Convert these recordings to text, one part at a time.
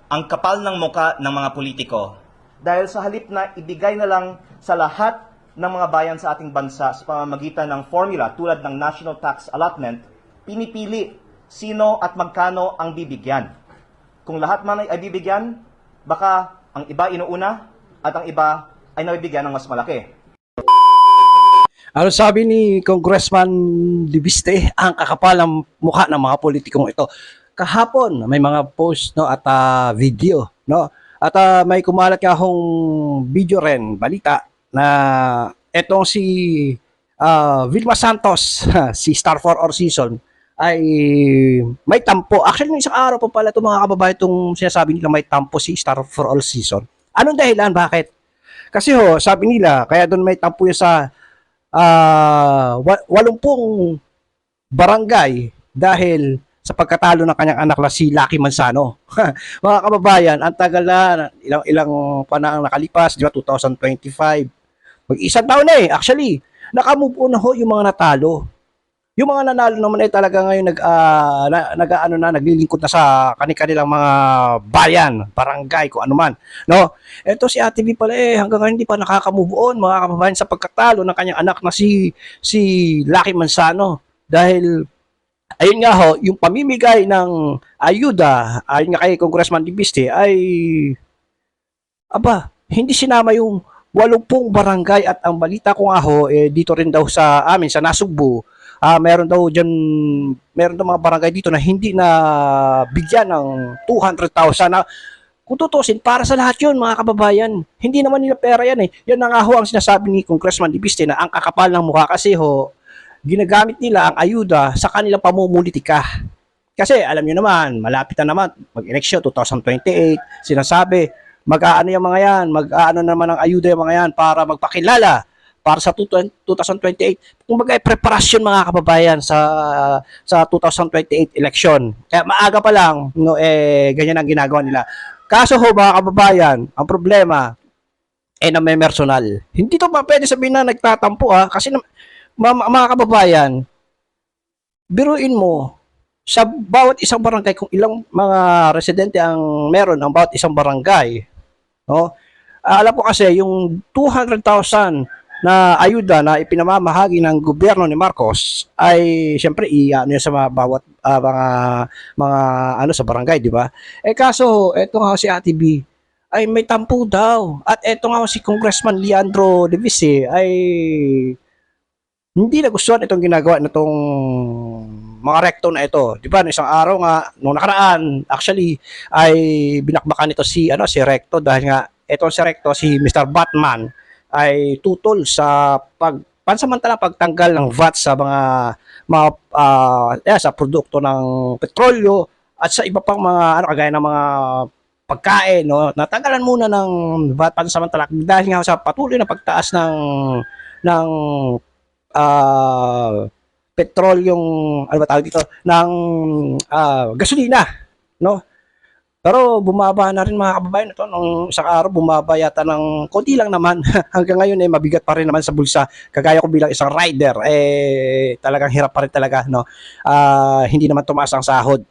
ang kapal ng muka ng mga politiko. Dahil sa halip na ibigay na lang sa lahat ng mga bayan sa ating bansa sa pamamagitan ng formula tulad ng National Tax Allotment, pinipili sino at magkano ang bibigyan. Kung lahat man ay bibigyan, baka ang iba inuuna at ang iba ay nabibigyan ng mas malaki. Ano sabi ni Congressman Diviste, ang kakapal ng mukha ng mga politikong ito. Kahapon may mga post no at video no at may kumalat nga hong video rin balita na etong si Vilma Santos si Star for All Season ay may tampo. Actually, nung isang araw pa pala itong mga kababayan itong sinasabi nila may tampo si Star for All Season. Anong dahilan? Bakit? Kasi sabi nila, kaya doon may tampo yung sa 80 barangay dahil sa pagkatalo ng kanyang anak na si Lucky Manzano. Mga kababayan, ang tagal na, ilang panahon nakalipas, di ba, 2025. Mag-isang taon na actually, nakamove on na yung mga natalo. Yung mga nanalo naman ay talaga ngayon naglilingkod na sa kanilang mga bayan, barangay, kung ano man. No? Ito si Ate V pala hanggang ngayon hindi pa nakaka-move on mga kababayan sa pagkatalo ng kanyang anak na si Lucky Manzano. Dahil ayun nga yung pamimigay ng ayuda ayon nga kay Congressman Diviste ay hindi sinama yung 80 barangay at ang balita ko nga dito rin daw sa amin sa Nasugbu. Meron daw mga barangay dito na hindi na bigyan ng 200,000 na kung tutusin para sa lahat yun mga kababayan. Hindi naman nila pera yan Yan na nga ang sinasabi ni Congressman Diviste na ang kakapal ng mukha kasi ginagamit nila ang ayuda sa kanilang pamumulitika. Kasi alam niyo naman, malapit na naman mag-eleksyon 2028, sinasabi mag-aano yung mga yan, mag-aano naman ang ayuda yung mga yan para magpakilala para sa 2028. Kung preparasyon mga kababayan sa 2028 election. Kaya maaga pa lang, ganyan ang ginagawa nila. Kaso mga kababayan, ang problema na may personal. Hindi to pa pwede sabihin na nagtatampo kasi mga kababayan, biruin mo, sa bawat isang barangay, kung ilang mga residente ang meron ang bawat isang barangay, no? Alam ko kasi yung 200,000 na ayuda na ipinamamahagi ng gobyerno ni Marcos ay siyempre sa bawat mga sa barangay, di ba? Kaso eto nga si Ate B ay may tampo daw. At eto nga si Congressman Leandro Divise ay hindi nagustuhan itong ginagawa nitong mga rekto na ito. Di ba, isang araw nga, nung nakaraan, actually, ay binakbakan nito si rekto dahil nga, itong si rekto, si Mr. Batman, ay tutol sa pansamantalang pagtanggal ng VAT sa sa produkto ng petrolyo at sa iba pang mga kagaya ng mga pagkain, no? Natanggalan muna ng VAT pansamantala dahil nga sa patuloy na pagtaas ng petrolyong ng gasolina, no? Pero bumaba na rin mga kababayan ito. Nung isang araw, bumaba yata ng konti lang naman. Hanggang ngayon mabigat pa rin naman sa bulsa. Kagaya ko bilang isang rider, talagang hirap pa rin talaga. No? Hindi naman tumaas ang sahod.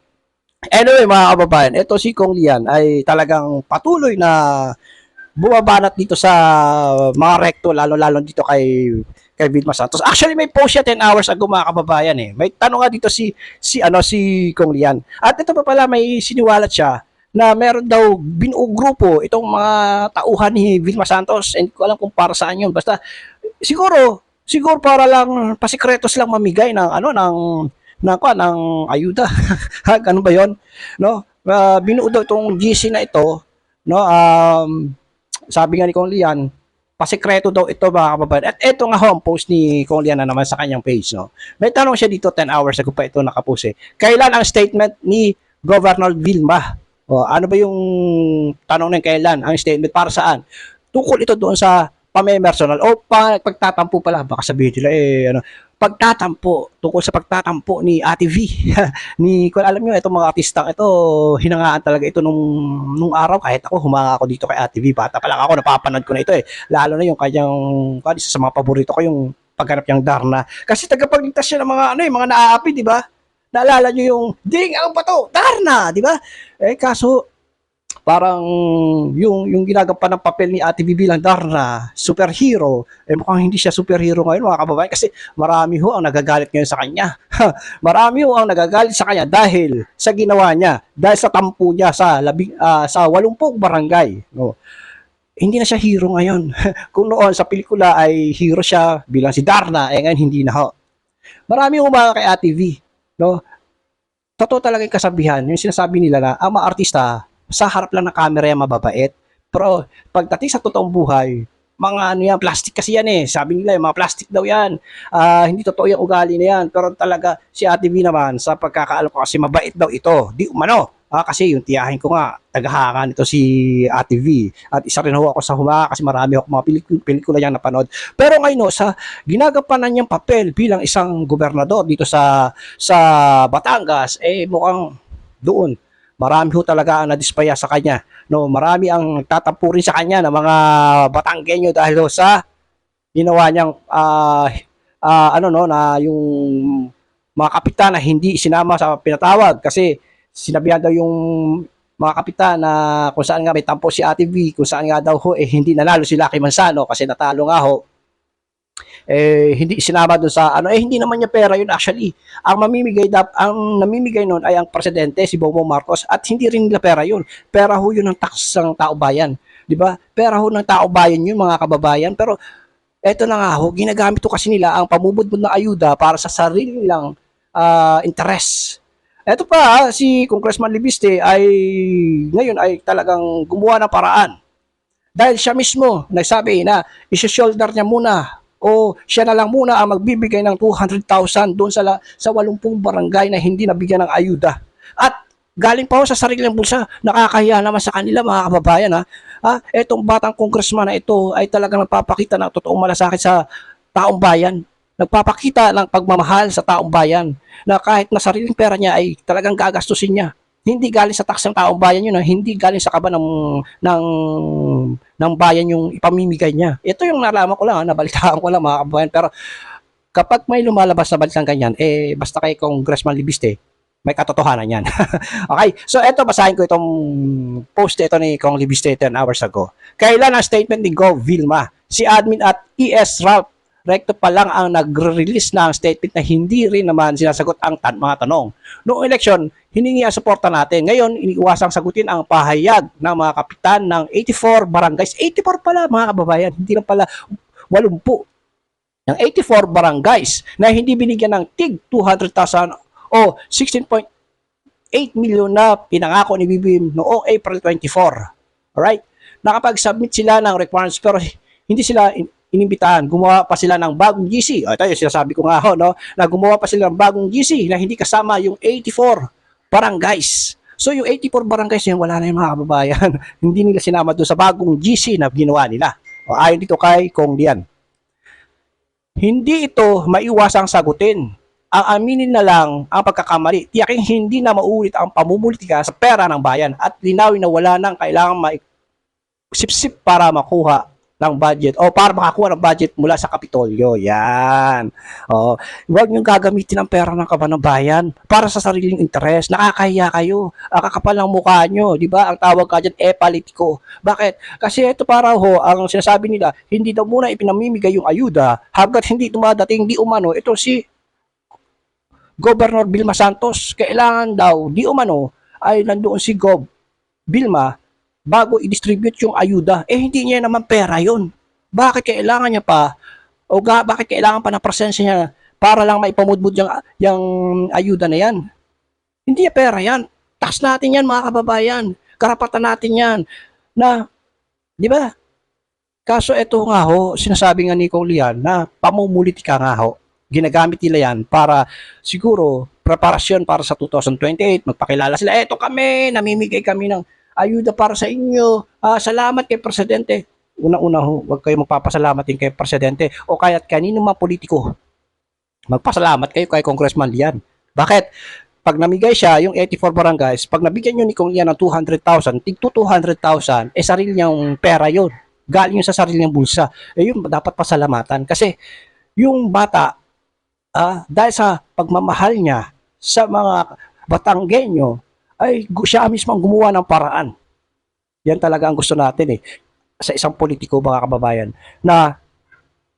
Anyway mga kababayan, ito si Kong Lian ay talagang patuloy na bumabanat dito sa mga rekto, lalo-lalo dito kay Vilma Santos. Actually, may post siya 10 hours ago mga kababayan May tanong nga dito si Kong Lian. At ito pa pala, may siniwalat siya na meron daw binuong grupo itong mga tauhan ni Vilma Santos. And ko alam kung para saan yun. Basta siguro para lang pasikretos lang mamigay ng ng ayuda. Ganun ba 'yon? No? Binuo daw itong GC na ito, no? Sabi nga ni Kong Lian, pasikreto daw ito mga kababayan. At ito nga ang post ni Kong Lian na naman sa kanyang page, no. May tanong siya dito 10 hours ago pa ito nakapost Kailan ang statement ni Governor Vilma? Ano ba yung tanong ng kailan? Ang statement para saan? Tungkol ito doon sa pagtatampo pala. Baka sabihin nila pagtatampo. Tungkol sa pagtatampo ni Ate V. Kung alam nyo, itong mga artistang ito, hinangaan talaga ito nung araw. Kahit ako, humanga ako dito kay Ate V. Bata pa lang ako, napapanood ko na ito Lalo na yung kanyang, isa sa mga paborito ko, yung paghanap niyang Darna. Kasi tagapagligtas siya ng mga, mga naaapi, di ba? Naalala nyo yung, ding, ang bato, Darna, di ba? Kaso, parang yung ginagampanan ng papel ni Ate Bibi lang Darna, superhero, mukhang hindi siya superhero ngayon mga kababayan kasi marami ho ang nagagalit ngayon sa kanya. Marami ho ang nagagalit sa kanya dahil sa ginawa niya, dahil sa tampo niya sa 80 barangay. No? Hindi na siya hero ngayon. Kung noon sa pelikula ay hero siya bilang si Darna, ngayon hindi na ho. Marami umaga kay Ate V. No? Totoo talaga yung kasabihan, yung sinasabi nila na ang mga artista, sa harap lang ng camera yan mababait. Pero pagdating sa totoong buhay, mga ano yan, plastic kasi yan eh. Sabi nila, yung mga plastic daw yan. Hindi totoo yung ugali na yan. Pero talaga, si Ate V naman, sa pagkakaalam ko kasi mabait daw ito. Di umano. Kasi yung tiyahin ko nga, tagahangan ito si Ate V. At isa rin ho ako sa Humaka kasi marami ako mga pelikula niyang napanood. Pero ngayon, sa ginagampanan niyang papel bilang isang gobernador dito sa Batangas, mukhang doon. Marami ho talaga ang nadispaya sa kanya. No, marami ang tatampurin sa kanya ng mga Batanggenyo dahil ho sa ginawa niyang na yung mga kapitan na hindi sinama sa pinatawag kasi sinabihan daw yung mga kapitan na kung saan nga may tampo si Ate V, kung saan nga daw ho hindi nanalo si Lucky Manzano kasi natalo nga ho. Hindi sinama doon sa hindi naman niya pera yun actually. Ang namimigay noon ay ang presidente si Bongbong Marcos at hindi rin nila pera yun. Pera ho yun ng tax ng tao bayan, 'di ba? Pera ho ng tao bayan yun mga kababayan, pero eto na nga ho, ginagamit ko kasi nila ang pamumudmod na ayuda para sa sarili nilang interes. Eto pa, si Congressman Libiste ay ngayon ay talagang gumawa ng paraan. Dahil siya mismo nagsabi na i-shoulder niya muna o siya na lang muna ang magbibigay ng 200,000 doon sa 80 barangay na hindi nabigyan ng ayuda. At galing pa ho sa sariling bulsa, nakakahiya naman sa kanila mga kababayan etong batang congressman na ito ay talagang nagpapakita ng totoong malasakit sa taong bayan. Nagpapakita ng pagmamahal sa taong bayan na kahit na sariling pera niya ay talagang gagastusin niya. Hindi galing sa tax ng taong bayan yun, hindi galing sa kaba ng bayan yung ipamimigay niya. Ito yung nalaman ko lang, nabalitaan ko lang mga kabayan. Pero kapag may lumalabas na balitang ganyan, basta kay Congressman Libiste, may katotohanan yan. Okay, so eto, basahin ko itong post ito ni Kong Libiste 10 hours ago. Kailan ang statement ni Gov. Vilma? Si admin at ES Ralph Recto pa lang ang nagre-release ng statement na hindi rin naman sinasagot ang mga tanong. Noong eleksyon, hiningi ang suporta natin. Ngayon, iniiwasang sagutin ang pahayag ng mga kapitan ng 84 barangays. 84 pala mga kababayan, hindi lang pala 80. Ng 84 barangays na hindi binigyan ng tig 200,000 o 16.8 million na pinangako ni BBM noong April 24. Alright? Nakapag-submit sila ng requirements pero hindi sila inimbitahan. Gumawa pa sila ng bagong GC. Ito yung sinasabi ko nga no? Na gumawa pa sila ng bagong GC na hindi kasama yung 84 barangays. So yung 84 barangays yun, wala na yung mga kababayan. Hindi nila sinama doon sa bagong GC na ginawa nila. Ayon dito kay Kong Lian. Hindi ito maiwasang sagutin. Ang aminin na lang ang pagkakamali. Tiyaking hindi na maulit ang pamumulitika sa pera ng bayan at linawin na wala nang kailangan sip-sip para makuha ng budget o para makakuha ng budget mula sa Kapitolyo. Yan. Huwag niyong gagamitin ang pera ng kaban ng bayan para sa sariling interes. Nakakahiya kayo. Kakapal ng mukha niyo. Di ba? Ang tawag ka dyan, politiko. Bakit? Kasi ito para ang sinasabi nila, hindi daw muna ipinamimigay yung ayuda hanggat hindi dumadating di umano. Ito si Governor Vilma Santos. Kailangan daw di umano ay nandoon si Gov. Vilma bago i-distribute yung ayuda, hindi niya naman pera yun. Bakit kailangan niya pa, bakit kailangan pa ng presensya niya para lang maipamudmud yung ayuda na yan? Hindi niya pera yan. Tax natin yan mga kababayan. Karapatan natin yan. Di ba? Kaso ito nga sinasabi nga ni Kong Lian na pamumulitika nga ginagamit nila yan para siguro preparasyon para sa 2028, magpakilala sila, eto kami, namimigay kami ng ayuda para sa inyo. Salamat kay Presidente. Una-una huwag kayo magpapasalamat din kay Presidente o kaya't kanino mga politiko. Magpasalamat kayo kay Congressman Lian. Bakit? Pag namigay siya, yung 84 barangays, pag nabigyan nyo ni Kong Lian ng 200,000, tigto 200,000, sarili niyang pera yun. Galing yun sa sarili niyang bulsa. Yun, dapat pasalamatan. Kasi yung bata, dahil sa pagmamahal niya sa mga Batanggenyo, ay siya mismo ang gumawa ng paraan. Yan talaga ang gusto natin sa isang politiko, mga kababayan, na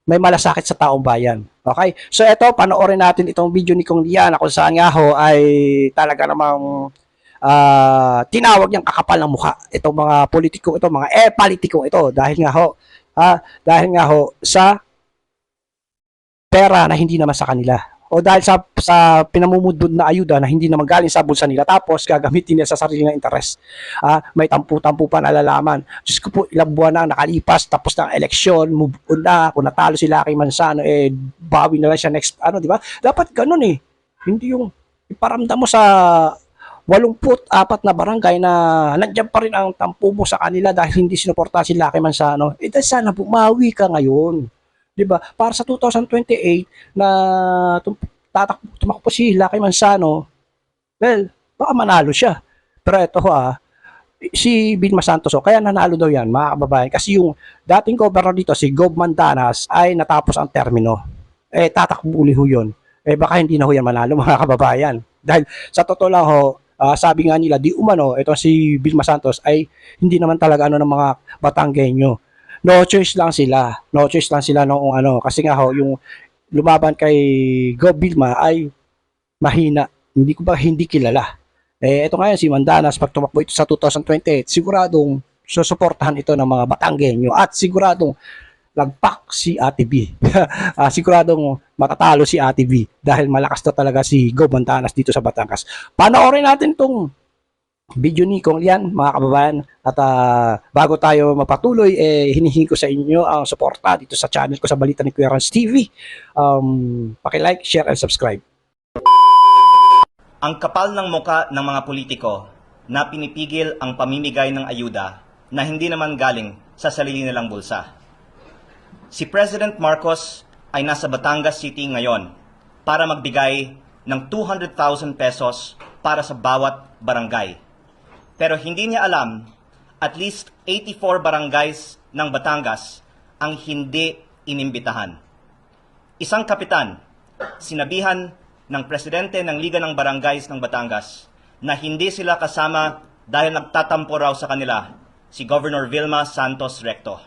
may malasakit sa taong bayan. Okay? So ito, panoorin natin itong video ni Kong Lian kung saan nga ho ay talaga namang tinawag niyang kakapal ng mukha itong mga politiko ito, mga politiko ito dahil nga ho sa pera na hindi naman sa kanila o dahil sa pinamumudbud na ayuda na hindi naman galing sa bulsa nila tapos gagamitin nila sa sarili ng interes. May tampu-tampu pa nalalaman. Diyos ko po, ilang buwan na nakalipas tapos ng eleksyon, move on na, kung natalo si Lucky Manzano, bawi na lang siya next, di ba? Dapat ganun Hindi yung iparamdam mo sa 84 na barangay na nandiyan pa rin ang tampu mo sa kanila dahil hindi sinuporta si Lucky Manzano. Dahil sana bumawi ka ngayon. 'Di ba? Para sa 2028 na tumakbo si Lucky Manzano, well, baka manalo siya. Pero ito si Vilma Santos, kaya nanalo daw yan, mga kababayan. Kasi yung dating governor dito, si Gob Mandanas, ay natapos ang termino. Tatakbo uli ho yun. Baka hindi na ho yan manalo, mga kababayan. Dahil sa totoo lang sabi nga nila, di umano, ito si Vilma Santos ay hindi naman talaga ng mga Batanggenyo. No choice lang sila. No choice lang sila noong kasi nga yung lumaban kay Gob Vilma ay mahina. Hindi kilala. Ito ngayon si Mandanas, pag tumakbo ito sa 2028, siguradong susuportahan ito ng mga Batanggenyo at siguradong lagpak si Ate B. Siguradong matatalo si Ate B dahil malakas na talaga si Gob Mandanas dito sa Batangas. Panoorin natin tong video ni Kong Lian, mga kababayan. At bago tayo mapatuloy, hinihingi ko sa inyo ang suporta dito sa channel ko sa Balita ni Kuya Rans TV. Paki-like, share, and subscribe. Ang kapal ng muka ng mga politiko na pinipigil ang pamimigay ng ayuda na hindi naman galing sa sarili nilang bulsa. Si President Marcos ay nasa Batangas City ngayon para magbigay ng 200,000 pesos para sa bawat barangay. Pero hindi niya alam, at least 84 barangays ng Batangas ang hindi inimbitahan. Isang kapitan, sinabihan ng presidente ng Liga ng Barangays ng Batangas na hindi sila kasama dahil nagtatampo raw sa kanila si Governor Vilma Santos Recto.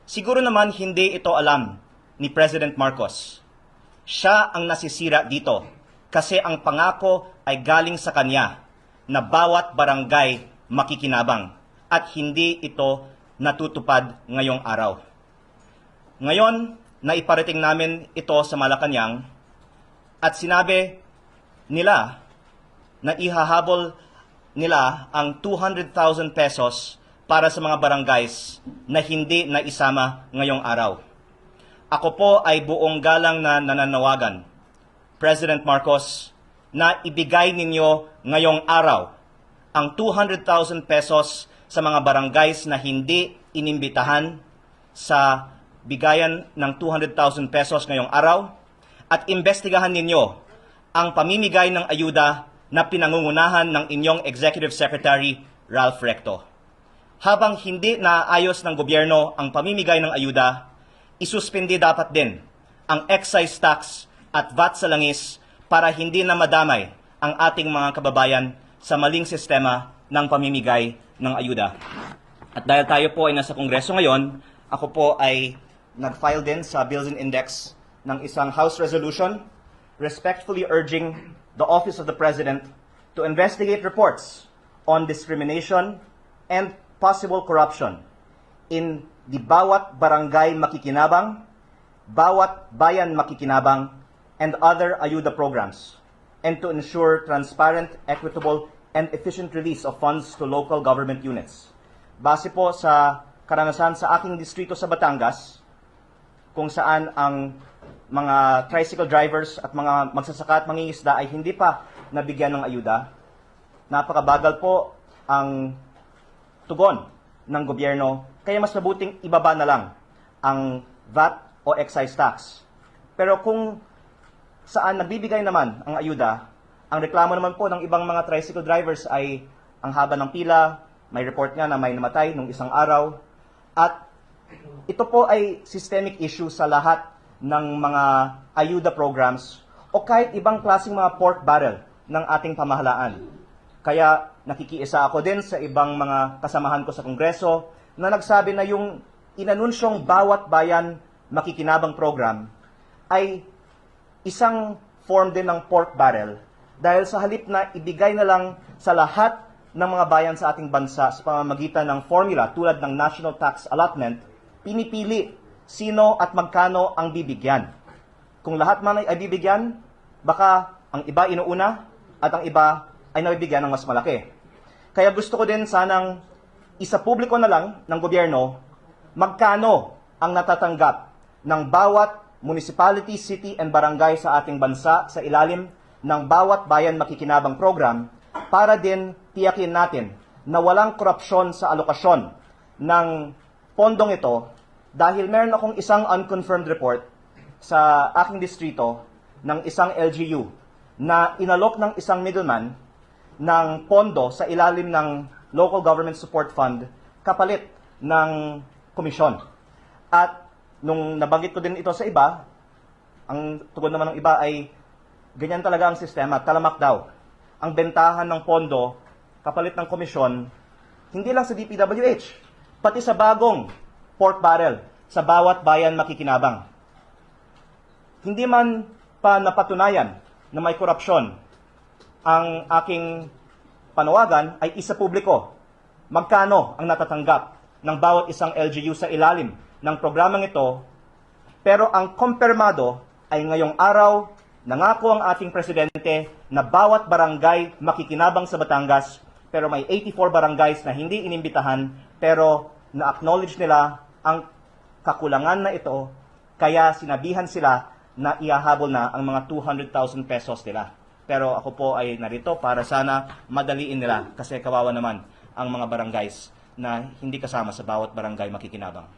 Siguro naman hindi ito alam ni President Marcos. Siya ang nasisira dito kasi ang pangako ay galing sa kanya na bawat barangay makikinabang at hindi ito natutupad ngayong araw. Ngayon, naiparating namin ito sa Malacanang at sinabi nila na ihahabol nila ang 200,000 pesos para sa mga barangays na hindi naisama ngayong araw. Ako po ay buong galang na nananawagan, President Marcos, na ibigay ninyo ngayong araw ang 200,000 pesos sa mga barangays na hindi inimbitahan sa bigayan ng 200,000 pesos ngayong araw at imbestigahan ninyo ang pamimigay ng ayuda na pinangungunahan ng inyong Executive Secretary Ralph Recto. Habang hindi naayos ng gobyerno ang pamimigay ng ayuda, isuspindi dapat din ang excise tax at VAT sa langis para hindi na madamay ang ating mga kababayan sa maling sistema ng pamimigay ng ayuda. At dahil tayo po ay nasa Kongreso ngayon, ako po ay nag-file din sa Bills and Index ng isang House resolution respectfully urging the Office of the President to investigate reports on discrimination and possible corruption in the Bawat Barangay Makikinabang, Bawat Bayan Makikinabang, and other ayuda programs, and to ensure transparent, equitable, and efficient release of funds to local government units. Base po sa karanasan sa aking distrito sa Batangas, kung saan ang mga tricycle drivers at mga magsasaka at mangingisda ay hindi pa nabigyan ng ayuda. Napakabagal po ang tugon ng gobyerno, kaya mas mabuting ibaba na lang ang VAT o excise tax. Pero kung saan nagbibigay naman ang ayuda, ang reklamo naman po ng ibang mga tricycle drivers ay ang haba ng pila, may report nga na may namatay nung isang araw, at ito po ay systemic issue sa lahat ng mga ayuda programs o kahit ibang klaseng mga pork barrel ng ating pamahalaan. Kaya nakikiisa ako din sa ibang mga kasamahan ko sa Kongreso na nagsabi na yung inanunsyong Bawat Bayan Makikinabang program ay isang form din ng pork barrel dahil sa halip na ibigay na lang sa lahat ng mga bayan sa ating bansa sa pamamagitan ng formula tulad ng National Tax Allotment, pinipili sino at magkano ang bibigyan. Kung lahat man ay bibigyan, baka ang iba inuuna at ang iba ay nabibigyan ng mas malaki. Kaya gusto ko din sanang isa publiko na lang ng gobyerno magkano ang natatanggap ng bawat municipality, city, and barangay sa ating bansa sa ilalim ng Bawat Bayan Makikinabang program para din tiyakin natin na walang korupsyon sa alokasyon ng pondong ito dahil meron akong isang unconfirmed report sa aking distrito ng isang LGU na inalok ng isang middleman ng pondo sa ilalim ng Local Government Support Fund kapalit ng komisyon. At nung nabanggit ko din ito sa iba, ang tugon naman ng iba ay ganyan talaga ang sistema, talamak daw. Ang bentahan ng pondo kapalit ng komisyon, hindi lang sa DPWH, pati sa bagong pork barrel, sa Bawat Bayan Makikinabang. Hindi man pa napatunayan na may korupsyon, ang aking panawagan ay isa publiko. Magkano ang natatanggap ng bawat isang LGU sa ilalim ng programang ito, pero ang kumpirmado ay ngayong araw, nangako ang ating presidente na bawat barangay makikinabang sa Batangas, pero may 84 barangays na hindi inimbitahan, pero na-acknowledge nila ang kakulangan na ito, kaya sinabihan sila na ihahabol na ang mga 200,000 pesos nila. Pero ako po ay narito para sana madaliin nila kasi kawawa naman ang mga barangays na hindi kasama sa Bawat Barangay Makikinabang.